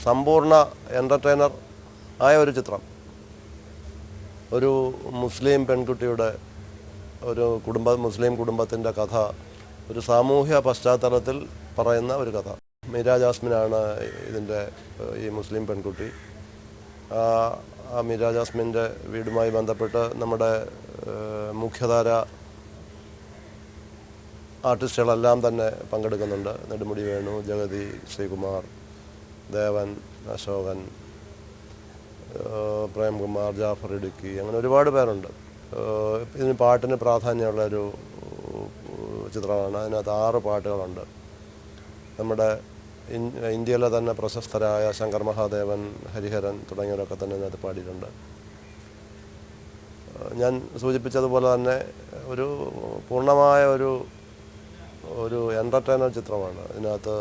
സമ്പൂർണ്ണ എൻ്റർടൈനർ ആയ ഒരു ചിത്രം. ഒരു മുസ്ലിം പെൺകുട്ടിയുടെ മുസ്ലിം കുടുംബത്തിൻ്റെ കഥ ഒരു സാമൂഹ്യ പശ്ചാത്തലത്തിൽ പറയുന്ന ഒരു കഥ. മീര ജാസ്മിനാണ് ഈ മുസ്ലിം പെൺകുട്ടി. ആ മീര ജാസ്മിൻ്റെ വീടുമായി ബന്ധപ്പെട്ട് നമ്മുടെ മുഖ്യധാര ആർട്ടിസ്റ്റുകളെല്ലാം തന്നെ പങ്കെടുക്കുന്നുണ്ട്. നെടുമുടി വേണു, ജഗതി, ശ്രീകുമാർ, ദേവൻ, അശോകൻ, പ്രേംകുമാർ, ജാഫർ ഇടുക്കി, അങ്ങനെ ഒരുപാട് പേരുണ്ട്. ഇതിന് പാട്ടിന് പ്രാധാന്യമുള്ളൊരു ചിത്രമാണ്. അതിനകത്ത് 6 പാട്ടുകളുണ്ട്. നമ്മുടെ ഇന്ത്യയിലെ തന്നെ പ്രശസ്തരായ ശങ്കർ മഹാദേവൻ, ഹരിഹരൻ തുടങ്ങിയവരൊക്കെ തന്നെ ഇതിനകത്ത് പാടിയിട്ടുണ്ട്. ഞാൻ സൂചിപ്പിച്ചതുപോലെ തന്നെ ഒരു പൂർണ്ണമായ ഒരു എൻ്റർടൈനർ ചിത്രമാണ്. ഇതിനകത്ത്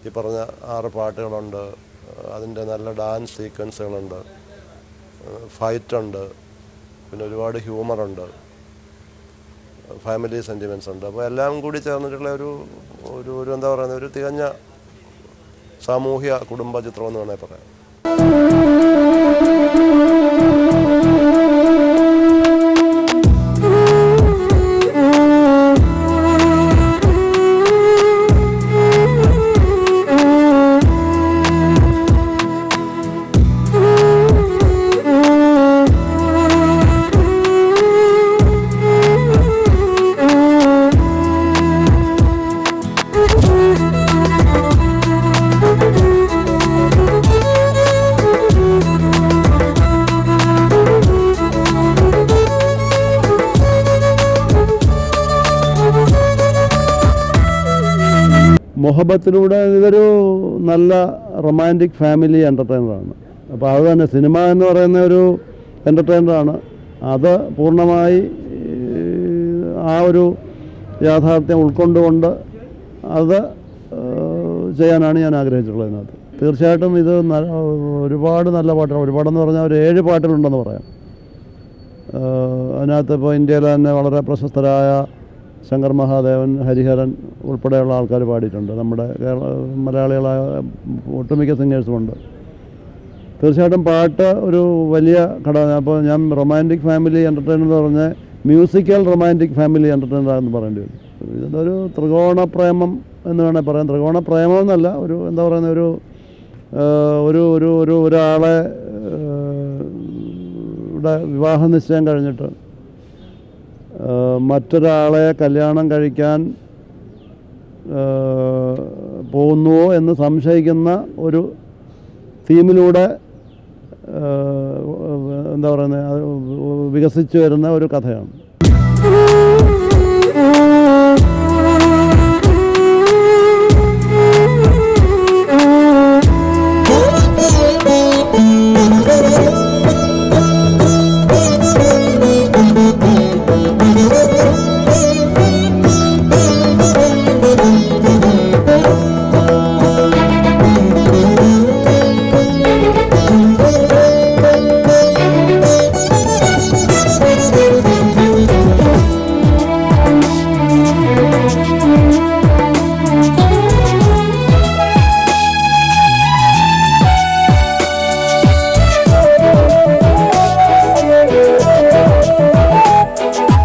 ഈ പറഞ്ഞ 6 പാട്ടുകളുണ്ട്. അതിൻ്റെ നല്ല ഡാൻസ് സീക്വൻസുകളുണ്ട്, ഫൈറ്റുണ്ട്, പിന്നെ ഒരുപാട് ഹ്യൂമറുണ്ട്, ഫാമിലി സെൻറ്റിമെൻറ്റ്സ് ഉണ്ട്. അപ്പോൾ എല്ലാം കൂടി ചേർന്നിട്ടുള്ള ഒരു എന്താ പറയുന്നത്, ഒരു തികഞ്ഞ സാമൂഹ്യ കുടുംബ ചിത്രമെന്ന് വേണമെങ്കിൽ പറയാം. മൊഹബത്തിലൂടെ ഇതൊരു നല്ല റൊമാൻറ്റിക് ഫാമിലി എൻ്റർടൈനറാണ്. അപ്പോൾ അത് തന്നെ സിനിമ എന്ന് പറയുന്ന ഒരു എൻ്റർടൈനറാണ്. അത് പൂർണ്ണമായി ആ ഒരു യാഥാർത്ഥ്യം ഉൾക്കൊണ്ടുകൊണ്ട് അത് ചെയ്യാനാണ് ഞാൻ ആഗ്രഹിച്ചിട്ടുള്ളത്. ഇതിനകത്ത് തീർച്ചയായിട്ടും ഇത് ഒരുപാട് നല്ല പാട്ടുകൾ, ഒരുപാടെന്ന് പറഞ്ഞാൽ ഒരു 7 പാട്ടുകളുണ്ടെന്ന് പറയാം. അതിനകത്ത് ഇപ്പോൾ ഇന്ത്യയിലെ തന്നെ വളരെ പ്രശസ്തരായ ശങ്കർ മഹാദേവൻ, ഹരിഹരൻ ഉൾപ്പെടെയുള്ള ആൾക്കാർ പാടിയിട്ടുണ്ട്. നമ്മുടെ മലയാളികളായ ഒട്ടുമിക്ക സിംഗേഴ്സുമുണ്ട്. തീർച്ചയായിട്ടും പാട്ട് ഒരു വലിയ ഘടന. അപ്പോൾ ഞാൻ റൊമാൻറ്റിക് ഫാമിലി എൻ്റർടൈനർ എന്ന് പറഞ്ഞാൽ മ്യൂസിക്കൽ റൊമാൻറ്റിക് ഫാമിലി എൻ്റർടൈനറാണെന്ന് പറയേണ്ടി വരും. ഇതൊരു ത്രികോണപ്രേമം എന്ന് വേണമെങ്കിൽ പറയാം. ത്രികോണപ്രേമം എന്നല്ല, ഒരു എന്താ പറയുന്ന ഒരാളെ വിവാഹ നിശ്ചയം കഴിഞ്ഞിട്ട് മറ്റൊരാളെ കല്യാണം കഴിക്കാൻ പോകുന്നുവോ എന്ന് സംശയിക്കുന്ന ഒരു തീമിലൂടെ എന്താ പറയുന്നത് വികസിച്ചു വരുന്ന ഒരു കഥയാണ്.